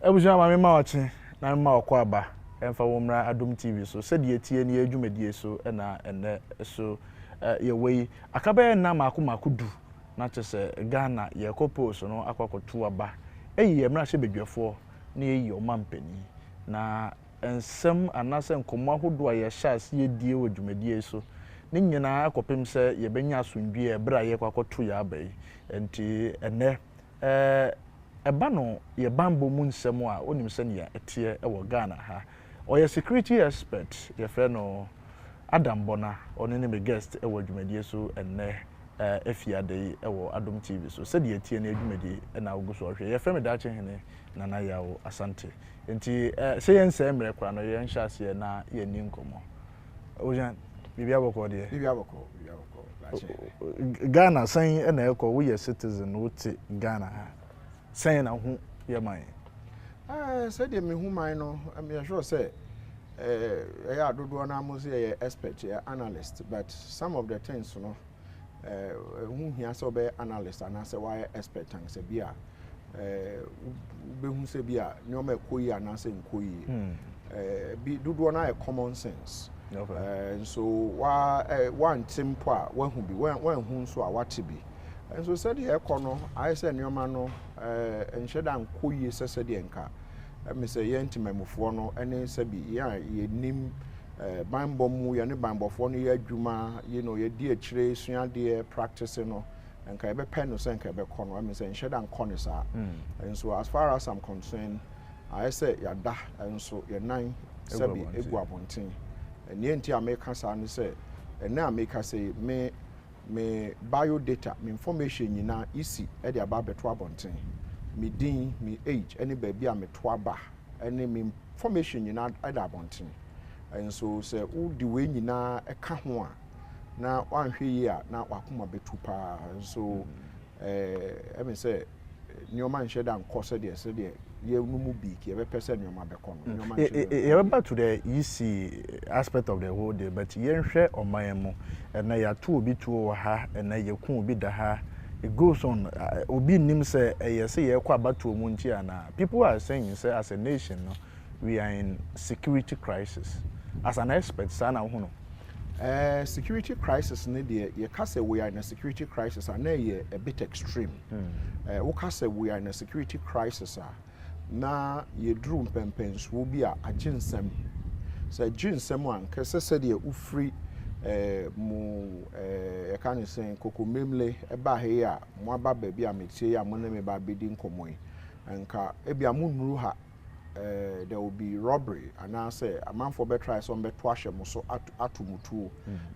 Ebusua ma me ma wache na me ma okwa aba emfa womra Adom TV so Sedea Etee ni adwumadie so na ene so ye wei akabaye na mako du na chese Ghana ye kopos no akwakoto aba eyi emra hye bedwefo na eyi omampani na ensem anase nkomo ahodo a ye hyas ye die wodwumadie so ne nyina akopem se ye benya asundwie ebra ye kwakoto ya abai enti ene eba no ye bambo mu nsem a onim se ne Etee e wo Ghana ha oye security expert ye fe no Adam Bona oni ne me guest e wo adwumadie so enne efiade e wo Adom TV so Sedea Etee na adwumadie na oguso ohwe ye fe me da che hene na na yawo asante enti se ye nse emre kra no ye nhase na ye ni nkomo ojan bibia boko de bibia boko Ghana san na ekọ wo ye citizen wo te Ghana ha san na hu ye man Sedea me hu man no me sure say yeah, dodo na mo say expert analyst but some of the things you know who here so be analyst and say why expert and say bia be hu say bia nyoma ekoyi and say nkoyi be dodo na common sense. Okay. So one tempo a when hu bi when hu so a what be and so said here kono I say nyoma no enheda nkoyi sese de nka me say yenti memufo no ene se bi ya ye nim bambo mu ye ne bambofo no ye adwuma you know ye di akire sua de practice no enka ebe pen no se enka ebe kono me say enheda nkono sa and so as far as I'm concerned I say ya da and so ye nan se bi egu abonten and yenti ameka sa no say ene ameka say me bio data me information nyina isi e de aba beto abonten me din me age any baby a me to aba any me information nyina ada abonten and so say wo di we nyina e ka ho a na wanhwe yi a na wakoma betu pa so e me say nyoma nhwe da nkose de ye no mu bi ki e be pese nyoma be kono nyoma nhwe back to the easy aspect of the whole day but ye nhwe oman mu na ya to obi to ha na ye ku obi da ha. It goes on. Obi nim say yes, ye kwa batu omunti ana. People are saying say as a nation, no, we are in security crisis. As an expert, sana huno. Security crisis ne de ye ka say we are in a security crisis and ye a bit extreme. We ka say we are in a security crisis na ye drum pempens will be a aginsem. Say aginsem one ka say de ufri mu e kan say koko memle e ba he a mo aba ba bia metie ya mo na me ba bedi nkomo enka e bia mo nuru ha there will be robbery and I say a man for better try some beto ahye mo so atumutu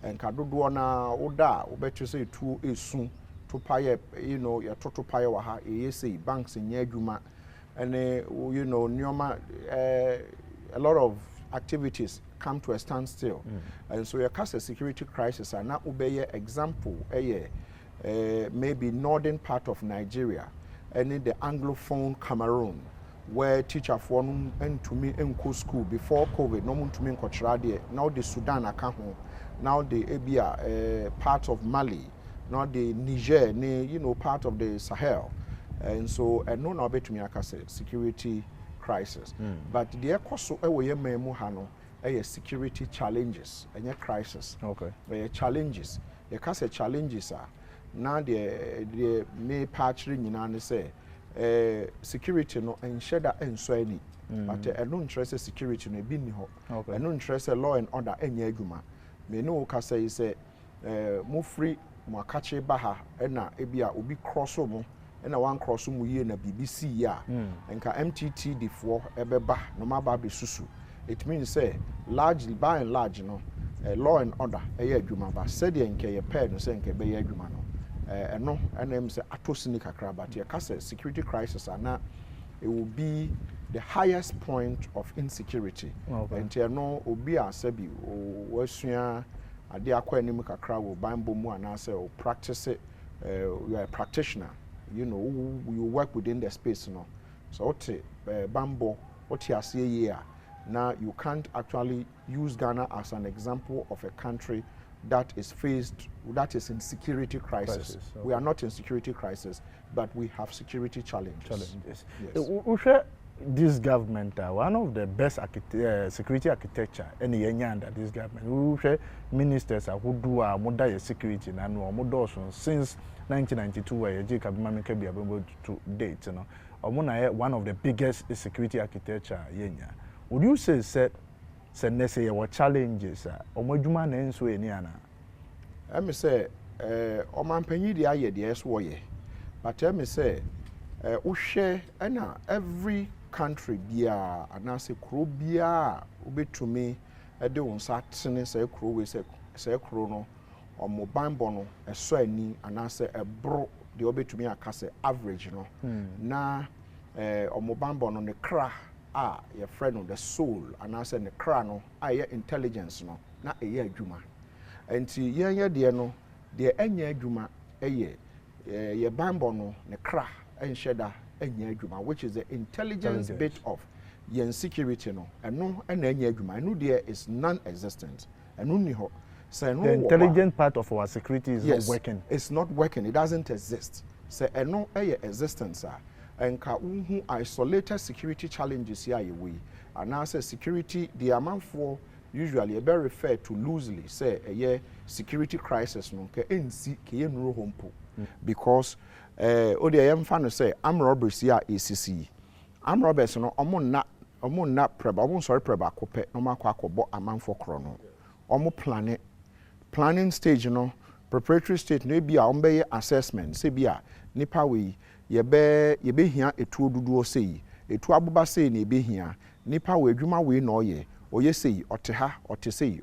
enka dodo na oda obetu say tu esu to paye you know your toto paye wa ha e say banks nya adwuma and you know nyoma a lot of activities come to a standstill and so your case a security crisis and now obey example maybe northern part of Nigeria and in the Anglophone Cameroon where teacher for and to me in school before COVID no to me in now the Sudan account now the Abia part of Mali now the Niger you know part of the Sahel and so and no bet to me I say security crisis but the ekoso ewe memu hano security challenges and your crisis okay challenges the case challenges are now the may patching nyina say security no ensheda enso ani but no interest security no bi ni ho okay no interest law and order enya adwuma me no ka say mo free mo akache ba ha na ebia obi cross mo na one cross mu ye na BBC ya enka MTT difo ebeba no maba be susu it means say largely by and large no law and order adwuma ba said enke ye pair no say enke be ye adwuma no no and say atosini kakra but ye kase security crisis na it will be the highest point of insecurity and no obi asabi wasua ade akwa anim kakra wo bambo mu anase o practice it you are a practitioner you know you work within the space no so what bambo what you see here now you can't actually use Ghana as an example of a country that is in security crisis. Okay. We are not in security crisis, but we have security challenges. Yes. this government one of the best security architecture any yenya under this government. We ministers who do modern security and no since 1992 where J Kabima can be able to date, you know. One of the biggest security architecture yenya. Would you say say what challenges omodwuma na enso eni ana? Me say omampanyi di aye de eso ye. But me say uhwe na every country bia anase kro bia obetumi de wonsa tene say kro we say kro no omobanbo no eso ani anase ebro de obetumi akase average no na omobanbo no ne kra your friend on the soul and I said the kra no intelligence no na eye adwuma enti ye de no de enya adwuma ye bambo no ne kra enhyeda enya adwuma, which is the intelligence bit of your security no eno na enya adwuma eno de is non-existent eno ni ho. So the intelligent part of our security is not working. It's not working. It doesn't exist. So eno existence and who isolated security challenges here we and now say security the amount for usually be referred to loosely say a security crisis no ke nsi ke enuro hompo because o de yam fa no say armed robbers here ACC armed robbers no omo na preba omo sorry preba kope no makwa akobo amanfo kro no omo planning stage no preparatory stage no be a ombe assessment say be a nipa we yebe hia etu oduduo sei etu abuba sei na ebe hia nipa we adwuma we na oye sei ote ha ote sei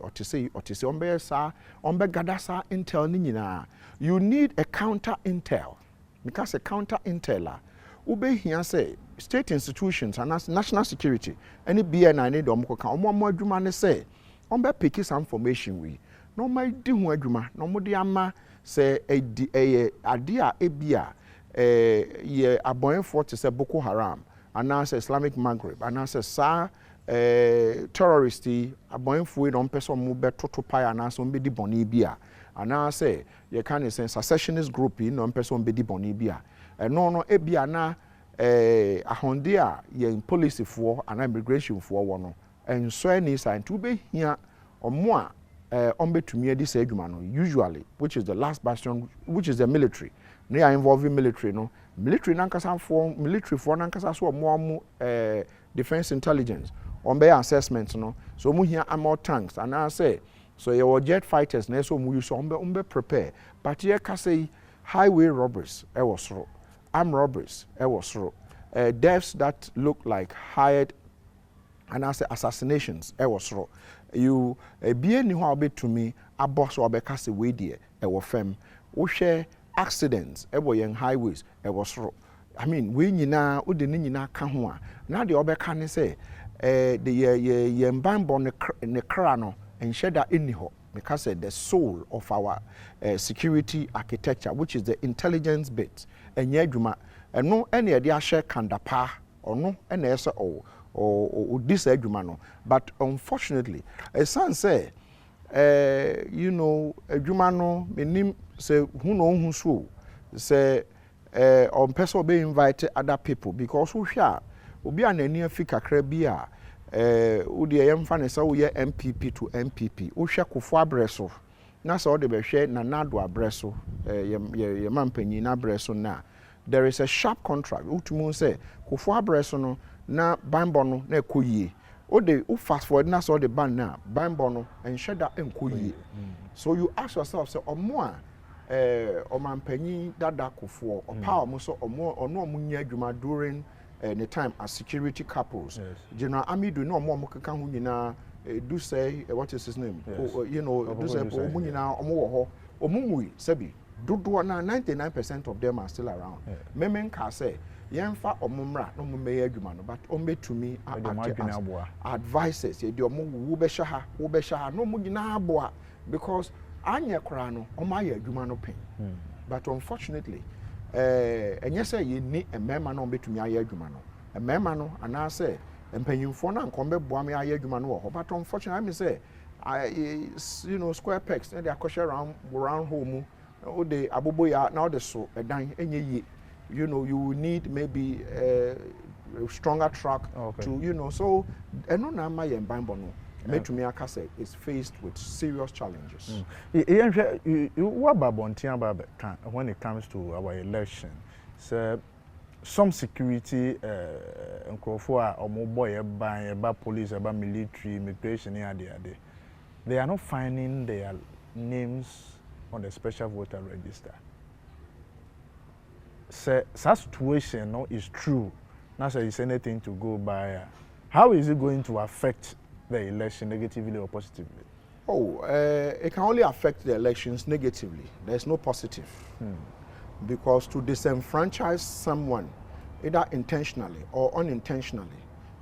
ombe gada sa intel ni nyina. You need a counter intel because a counter intel ube hia say state institutions and national security any BNI need omko ka omo adwuma ne say ombe pick some information we no mai di ho adwuma no mo de ama say ade a ebia ye aboyefo to say Boko Haram and now say Islamic Maghreb and now say terrorists aboyefo we don person mu betoto pai and now so be di boni bia and now say ye can say secessionist group no person be di boni bia no ebia na ahonde a ye police for and immigration for wo no enso any sign to be here omo a ombetumi adi say adwuma no usually which is the last bastion which is the military. They are involving military no military nankasa for military for nankasa so omo defense intelligence on be assessment no so mu here armor tanks and I say so your jet fighters na so mu use ombe prepare but here ka say highway robbers was armed robbers was deaths that look like hired and I say assassinations was you be any how be to me a boss or be ka say we there fem wo share accidents yen highways I mean we nyina ode ni nyina ka ho a na de obeka ne say the ye mbambo ne kra no enhyeda eni ho because the soul of our security architecture which is the intelligence bit enye adwuma eno ene ye de a share kandapa ono ene ese o this adwuma no but unfortunately a son say you know adwuma no menim say who no who so say on person be invite other people because who hwa obi anani afika kra bi a wo de yemfa ne say wo ye MPP to MPP wo hwa kofo abreso na say wo de be hwe na nado abreso ye mampanyi na abreso na there is a sharp contract utumu say kofo abreso no na bambo no na ekoyie o de fast forward na so the ban na bambo no enhweda enkoyie so you ask yourself say omo a omampanyi dada kofo opa omo so ono nya adwuma during the time as security couples. Yes. General Amidu no omo keka ho nyina do say what is his name? Yes. You know do say omo nyina omo wo ho omo mui sabi dodo na 99% of them are still around. Yeah. Memen ka say yemfa omumra no mumeye adwuma no but ombetumi advices ye de omo wo be hwa no mo nyina aboa because anya kra no omaye adwuma no pen but unfortunately enye say ye ni emema no ombetumi aye adwuma no emema no ana say empanyimfo na nkombe boa me aye adwuma no wo but unfortunately I mean say you know square pegs and they are around home o de abobo ya na o de so edan enye yi you know you will need maybe stronger truck to, you know, so eno na ma yen bambo no metumi aka say is faced with serious challenges. What about Bontian when it comes to our election? So some security nkrofo a omoboy ban police about military immigration they are not finding their names on the special voter register. So that situation no is true. Not say it's anything to go by. How is it going to affect the election negatively or positively? Oh, it can only affect the elections negatively. There's no positive. Because to disenfranchise someone, either intentionally or unintentionally,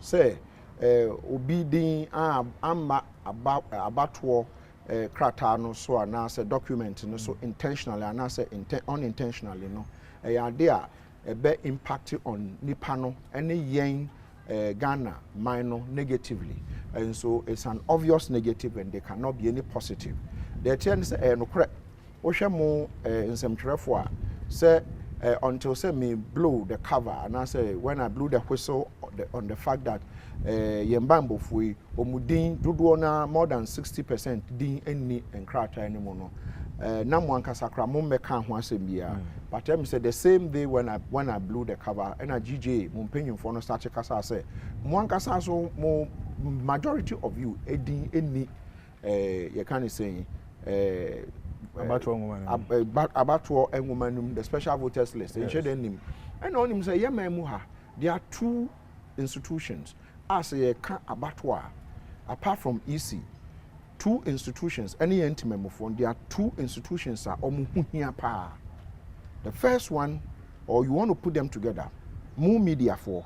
say, obedient about war kratano so anase document no so intentionally anase unintentionally no there a be impact on nipano any yen Ghana minor negatively, and so it's an obvious negative and there cannot be any positive. The chance no correct mo in some trefo say until say me blow the cover and I say when I blew the whistle on the fact that yembambo fui omudin dodo more than 60% din any and krata anymore no na mo ankasa kra mo meka ho asem bia but I said the same day when I blew the cover and a GJ mo mpanyimfo no start kasa say mo ankasa so mo majority of you edin any you can say about the special voters list and on him say yeah there are two institutions as a abattoir apart from EC, two institutions any intimate phone there are two institutions are pa. The first one, or you want to put them together, more media for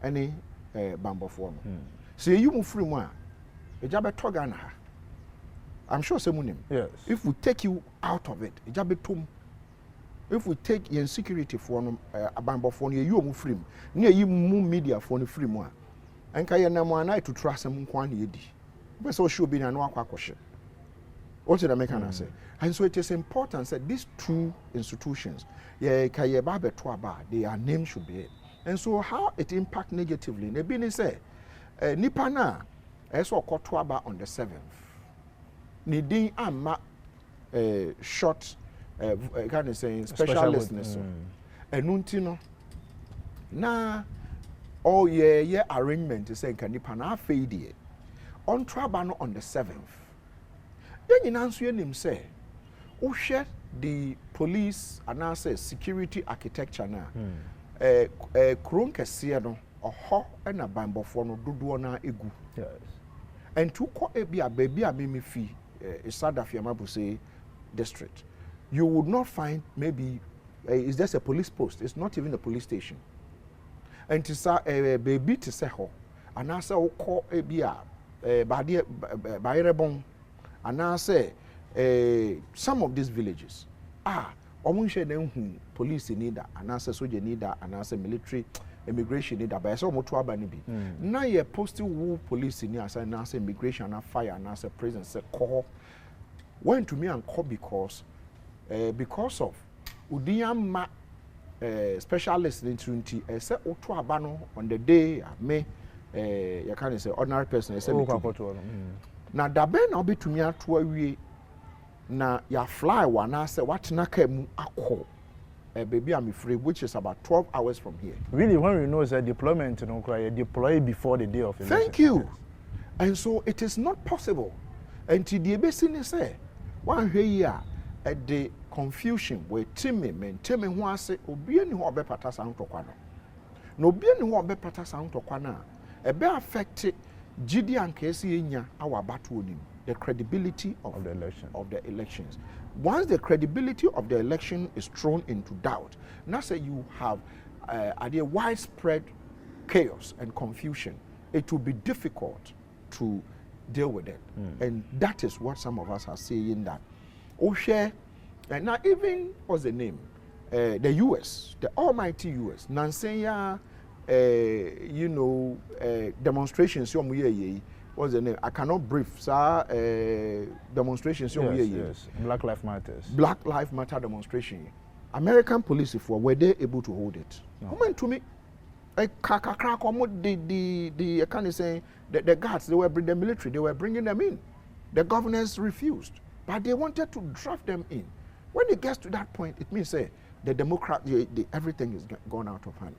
any bambo form. So you move free one a job at Togana. I'm sure someone yes. If we take you out of it, a job at if we take your insecurity for a bambo phone, you move free near you move media for the free one. And kaya na mwana to trust some kwani yedi. But so should be an question. What did I make an say? And so it is important that these two institutions, they are names should be it. And so how it impact negatively? Nebini say, Nipana, eso kotwaba on the 7th. Nidin ama short, kind of saying special listeners. Enuntino na. Oh yeah, arrangement is saying can Nipana fade on Trabano on the 7th. Then in answer him say, "Oh share the police and answer security architecture na kron kese no oho na bambo for no dodo na egu." Yes. And to ko ebia baby a me fi Isadafia Mabuse district, you would not find maybe is just a police post. It's not even a police station. And to say baby to say ho and answer ko ebia Bayrebon and I say some of these villages police need that and I say soldier need that and I say military immigration need that but I saw moto abanibi now you posting police in here and I say immigration and fire and I say prison say call went to me and call because of Udiyama specialist in Trinity say oto abano on the day me you can't say ordinary person say na dabe na obi tumi ato awie na ya fly one say what na ka mu akọ baby I'm free which is about 12 hours from here. Really when we know that deployment no cry deploy before the day of election. Thank you. Yes. And so it is not possible until the ebesi say one here at the confusion where timi ho ase obi ani ho obepata sa ntokwa no obi ani ho obepata sa ntokwa na ebe affect GD and KC our battle the credibility of the election of the elections. Once the credibility of the election is thrown into doubt, now say you have a widespread chaos and confusion, it will be difficult to deal with it. And that is what some of us are saying that share and now even what's the name? The US, the almighty US, Nansenya demonstrations what's the name? I cannot brief demonstrations yes. Black Lives Matters. Black Lives Matter demonstration. American police were they able to hold it? No. Comment to me. the kind of saying the guards, they were bringing the military, they were bringing them in. The governors refused, but they wanted to draft them in. When it gets to that point, it means the everything is gone out of hand.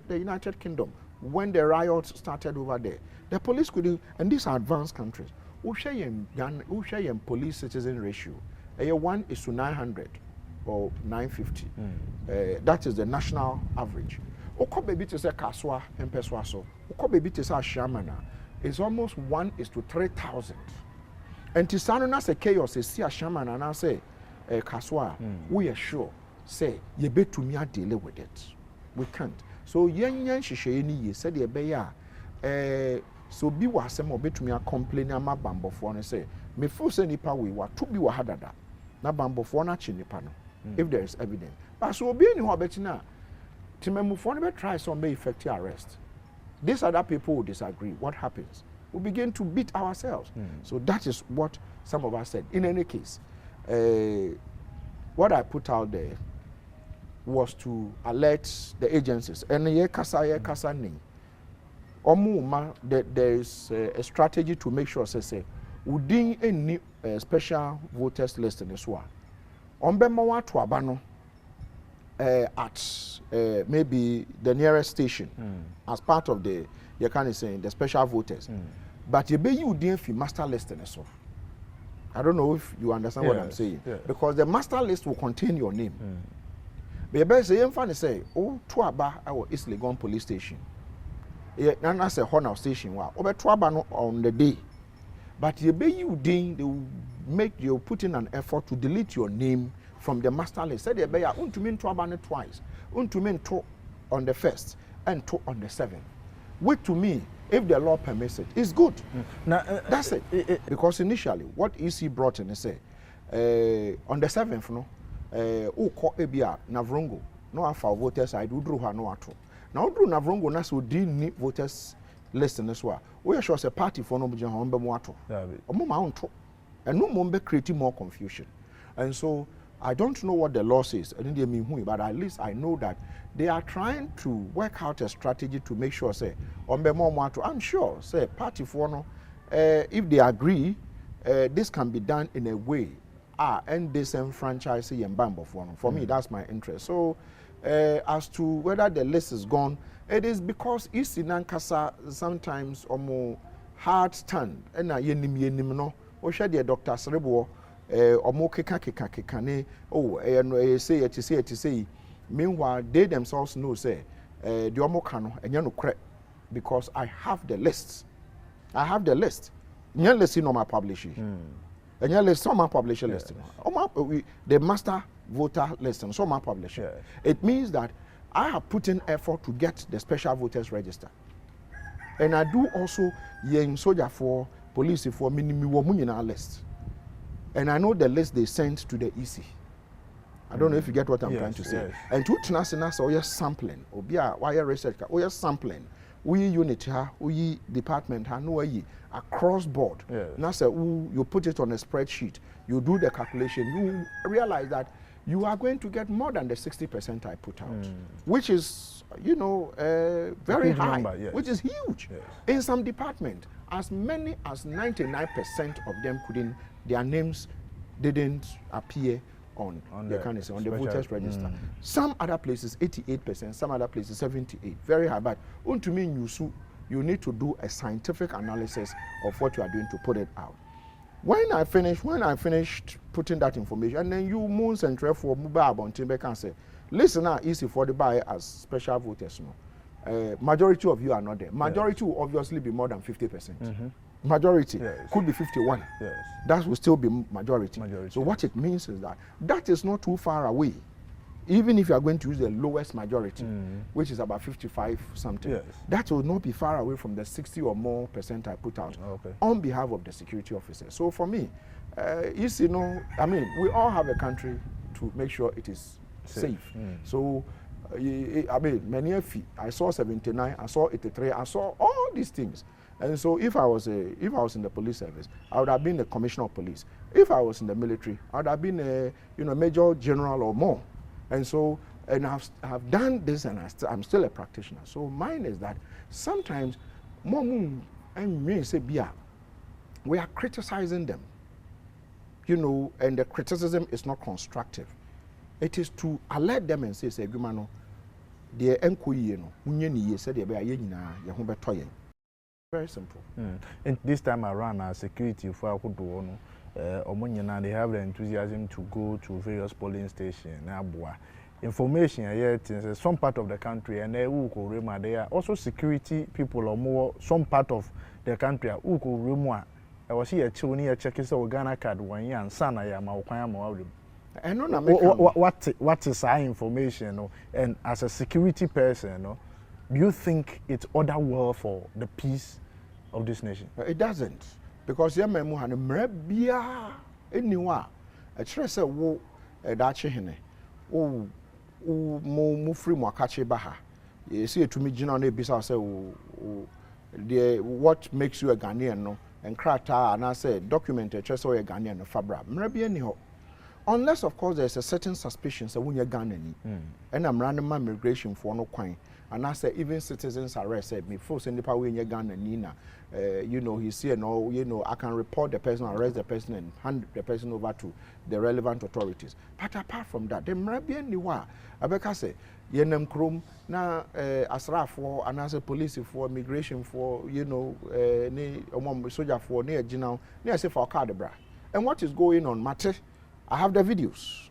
The United Kingdom, when the riots started over there, the police could, and these are advanced countries, police citizen ratio, 1:900 or 950. That is the national average. Oko baby to say Kaswa and Peswaso, Oko baby to say Shamana, is almost 1:3,000. And Tisano na say chaos is see a shaman and I say Kaswa, we are sure, say, ye bet to me deal with it. We can't. So yen shishe said ye beya so be was some of it to me a complain ama bambo for and say, me force any power we were to be wahadada. Na bambo for na chinipano, if there is evidence. But so be any hobetina. Timemu for never try some may effective arrest. These other people will disagree. What happens? We begin to beat ourselves. So that is what some of us said. In any case, what I put out there was to alert the agencies. And there is a strategy to make sure, say, we didn't any special voters list in this one. At maybe the nearest station as part of the, you can say, the special voters. But you didn't feel master list in this one. I don't know if you understand what I'm saying. Because the master list will contain your name. But you better say, oh, Tuaba, our East Legon police station. And that's a Honor station. Over Tuaba on the day. But you they will put in an effort to delete your name from the master list. Said you better to mean Tuaba twice. To mean two on the 1st and two on the 7th. Which to me, if the law permits it, it's good. That's it. Because initially, what EC brought in, they say, on the 7th, no, Ebia, Navrongo, no alpha voters, I do draw no at all. Now, do Navrongo, Nasu didn't voters list in this one. We are sure a party for no John Bemoato. And no more creating more confusion. And so, I don't know what the law says, but at least I know that they are trying to work out a strategy to make sure, say, I'm sure, say, party for no, if they agree, this can be done in a way, and disenfranchise and bambo for me, that's my interest. So, as to whether the list is gone, it is because East Nankasa sometimes more hard stand, and no, or share the Dr. Serebo. Say. Meanwhile, they themselves know, say, the Omokano and Yano because I have the list. I have the list. Nyan list in my publishing. And you list some publisher list. The master voter list and some publisher. It means that I have put in effort to get the special voters register. And I do also yen soldier for police for minimum list. And I know the list they sent to the EC. I don't know if you get what I'm trying to say. And to Tnasina, or you're sampling, or be a wire research, or you're sampling. We unit, we department, no across board. Now, say, you put it on a spreadsheet, you do the calculation, you realize that you are going to get more than the 60% I put out, which is, very high, which is huge. In some department, as many as 99% of them their names didn't appear on the voters register. Some other places 88%, some other places 78%, very high. But to me, you need to do a scientific analysis of what you are doing to put it out. When I finished putting that information, and then you moons and trade for mobile on Timber can say, listen now, easy for the buy as special voters. Majority of you are not there. Majority will obviously be more than 50%. Majority could be 51. That will still be majority. So what it means is that is not too far away. Even if you are going to use the lowest majority, which is about 55 something, that will not be far away from the 60 or more % I put out on behalf of the security officers. So for me, we all have a country to make sure it is safe. So, I saw 79, I saw 83, I saw all these things. And so if I was in the police service, I would have been the commissioner of police. If I was in the military, I would have been a major general or more. And so and I've done this, and I'm still a practitioner. So mine is that sometimes, mom and me say, we are criticizing them, you know, and the criticism is not constructive. It is to alert them and say, "Gumano, the enkoye no, unye ni ye said be aye nyina ye ho beto yen." Very simple. And this time around, our security for Akudo, they have the enthusiasm to go to various polling stations. Information yet in some part of the country, and there are also security people or more some part of the country. I was here checking the Ghana card 1 year and son I am And what is our information? And as a security person, do you think it's order well for the peace of this nation? It doesn't, because ya memu hane mrebia eniwa a chere se wo da che hene o mo free mo akache ba ha ye se etumi gina na ebisa se the what makes you a Ghanaian no and krata and I say document a chere se a Ghanaian no fabra mrebia ni ho, unless of course there's a certain suspicion say when you Ghanaian and I'm random immigration for no kwan. And I say even citizens arrest said me force any power in your Ghana Nina. You know, he's here no, you know, I can report the person, arrest the person, and hand the person over to the relevant authorities. But apart from that, the Marabian Niwa, Abeka say, Yenem Krum, na Asra for, and as a police for, immigration for, you know, soldier for, near Jinao, near say for Cardebra. And what is going on, Mate? I have the videos.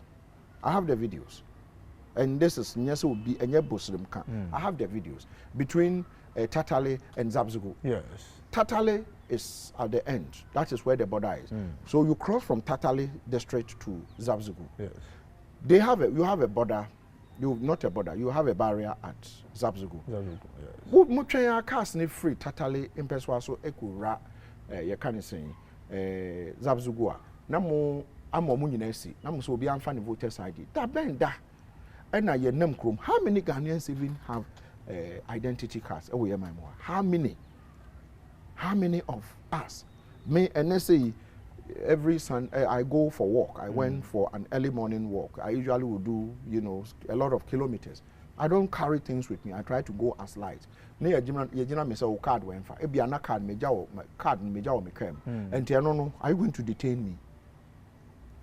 And this is Nyese Obi and Yebosrimka. I have the videos between Tatale and Zabzugu. Yes. Tatale is at the end. That is where the border is. So you cross from Tatale district to Zabzugu. Yes. You have a border. Not a border. You have a barrier at Zabzugu. Yes. Muchaya cars ni free Tatale impeswaso ekura ye kan say Zabzugu. Namu amo munyinesi. Namu so obi amfa ni voters ID. Da benda. And now how many Ghanaians even have identity cards? Oh, yeah, how many? How many of us? Me and say every Sunday I go for walk. I went for an early morning walk. I usually will do, you know, a lot of kilometers. I don't carry things with me. I try to go as light. Ne yejina me say o card when fa. Ebi ana card me me came. And no, are you going to detain me?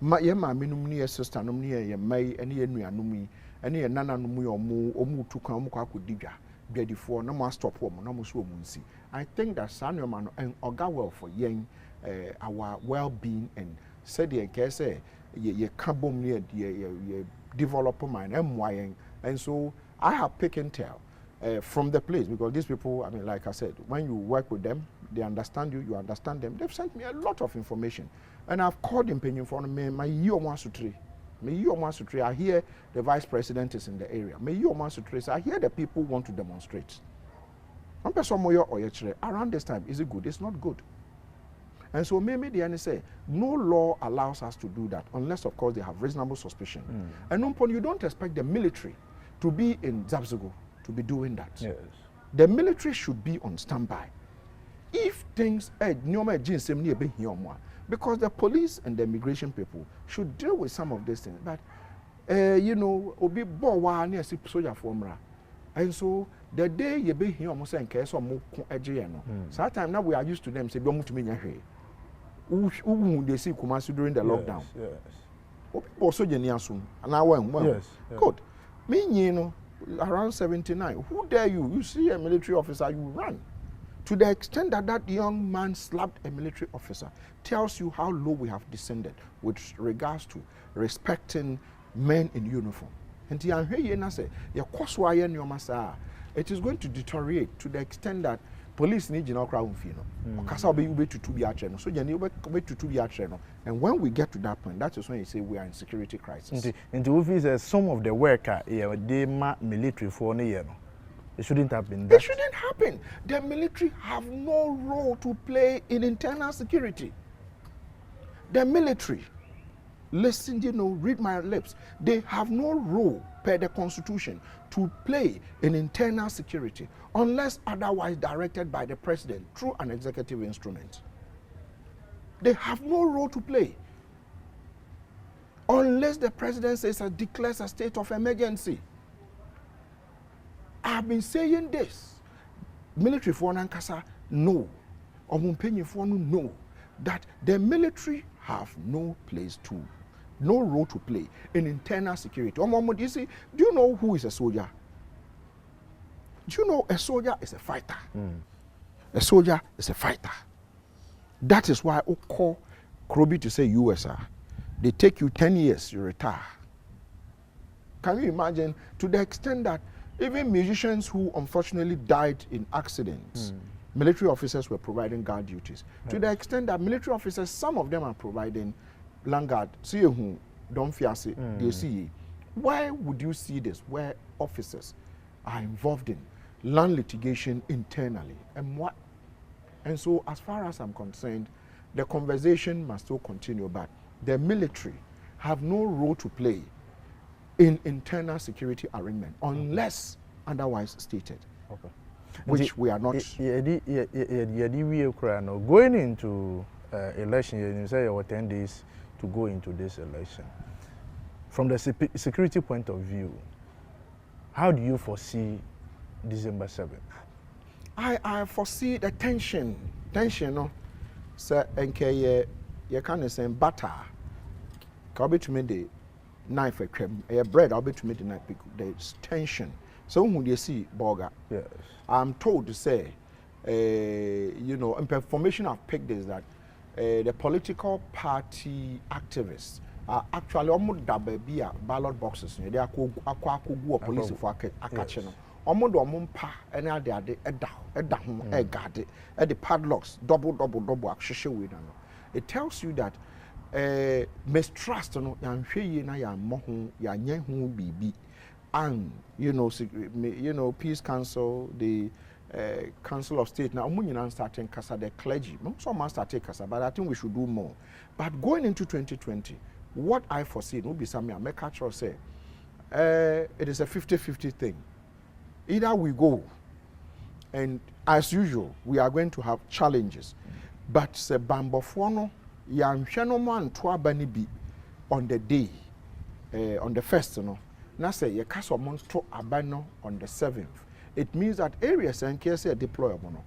Ma ye ma menum ne sister num ne ye mai ene ye nuanum ene ye nana num ye omu tukan omu kwa kodidwa dwadifo na mo stop wo na mo so omu nsi. I think that Samuel and oga well for yen our well-being and Sedea ke say ye kabom ne ye develop mind and so I have pick and tell from the place, because these people, I mean, like I said, when you work with them, they understand you, you understand them. They've sent me a lot of information. And I've called in Penny for me, my year wants to tree. I hear the vice president is in the area. I hear the people want to demonstrate. Around this time, is it good? It's not good. And so maybe the say, no law allows us to do that, unless, of course, they have reasonable suspicion. And you don't expect the military to be in Zabzugu to be doing that. Yes. The military should be on standby. If things, because the police and the immigration people should deal with some of these things. But, you know, obi bowa near soldier formula. And so the day you be here almost saying case or more sometimes now we are used to them say be to me they see Kumasi during the lockdown. Yes. Also soon and I went well. Yes. Good. Me you know around 79. Who dare you? You see a military officer, you run. To the extent that that young man slapped a military officer tells you how low we have descended with regards to respecting men in uniform. And it is going to deteriorate to the extent that police need to crowd. And when we get to that point, that is when you say we are in security crisis. And the office some of the worker they military for it shouldn't have been that. It shouldn't happen. The military have no role to play in internal security. The military, listen, you know, read my lips. They have no role per the Constitution to play in internal security unless otherwise directed by the president through an executive instrument. They have no role to play unless the president says declares a state of emergency. have been saying this. Military for Nankasa, no. For no. That the military have no role to play in internal security. You see, do you know who is a soldier? Do you know a soldier is a fighter? A soldier is a fighter. That is why I call Krobi to say USR. They take you 10 years, you retire. Can you imagine, to the extent that even musicians who unfortunately died in accidents, military officers were providing guard duties. To the extent that military officers, some of them are providing land guard. See who don't fear say they see. Why would you see this where officers are involved in land litigation internally? And so as far as I'm concerned, the conversation must still continue, but the military have no role to play in internal security arrangement unless otherwise stated. Okay. Which we are not. Going into election, you say you have 10 days to go into this election. From the security point of view, how do you foresee December 7th? I foresee the tension, no. So, you can say butter. I'll be to me the knife a cream, a bread. I'll be to me the knife. There's tension. So when you see burger, yes. I'm told to say, information I've picked is that the political party activists are actually almost double ballot boxes. They are police for a catching. Almost pa and the padlocks double it tells you that mistrust no yanhwe na ya mohu ya nyehu bibi and Peace Council, the Council of State now starting kasa the clergy some starting kasa, but I think we should do more. But going into 2020, what I foresee no be something I make sure say it is a 50-50 thing. Either we go, and as usual, we are going to have challenges. But se bambofono yanhweno man to abani bi on the day, on the first, na say ye kaso mon to abano on the 7th. It means that areas and case deploy mono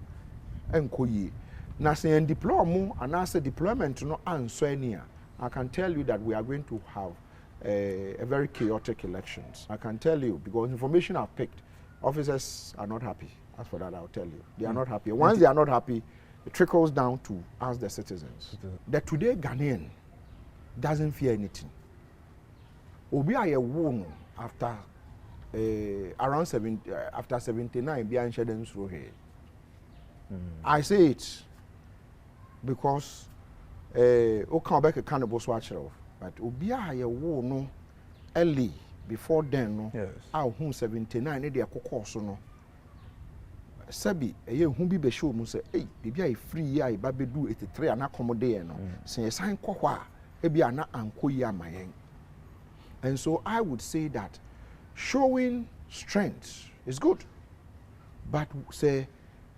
enkoyi. Na say deploy mo and as deployment no answer any. I can tell you that we are going to have a very chaotic elections. I can tell you because information I've picked. Officers are not happy. As for that, I'll tell you. They are not happy. Once they are not happy, it trickles down to us, the citizens. The today Ghanaian doesn't fear anything. Obi aye won after around 79, behind Shedden through here. I say it because Okanbeke cannibal swatch off. But Obi aye won early. Before then, no, yes. I 79, they are course no. Sabi, a year whom be show must say, hey, baby, I free ya, baby do 83 and accommodate no. Say a sign kwa, ebi ana ankoya my. And so I would say that showing strength is good. But say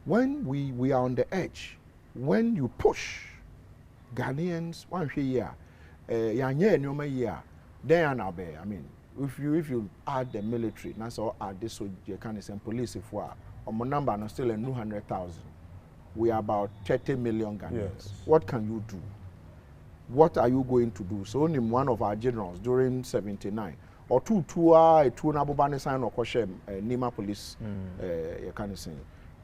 when we are on the edge, when you push Ghanaians 1 year, then I mean. If you add the military, that's all add this so you can say police if we are my number is still 200,000. We are about 30 million Ghanaians. Yes. What can you do? What are you going to do? So only one of our generals during 79 or two Nabobane sign or Koshem Nima police you can say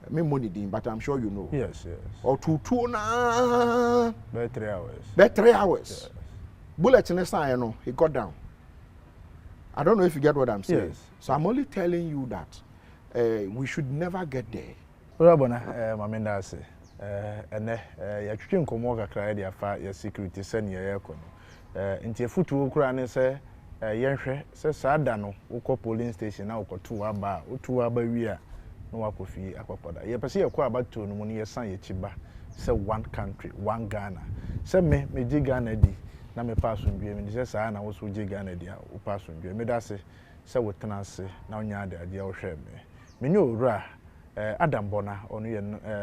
me money din, but I'm sure you know. Yes. Or two na by 3 hours. By 3 hours. Yes. Bullet in the he got down. I don't know if you get what I'm saying. Yes. So I'm only telling you that we should never get there. Bona, Mamenda say, and you can come over cry for your security send your aircon. Into your foot to Ukraine say, Yanshe says Sadano, Uko polling station now, 2 aba, 2 aba we are no Wakofi, Aquapoda. You perceive a quite about 2 when you sign your chiba, say 1 country, 1 Ghana. Say me Ghana di. Na me pass on bi me say sa na wo so je Ghana dia wo pass on bi me da se wo tena se na onya ade ade wo hwe me nyo owura Adam Bona onu ye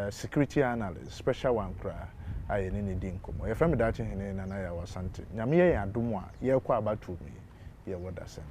security analyst special one kra aye ne di nkomo ye fa me da che hene na na ya wasante nyame ye adom a ye kwa abatu me ye woda se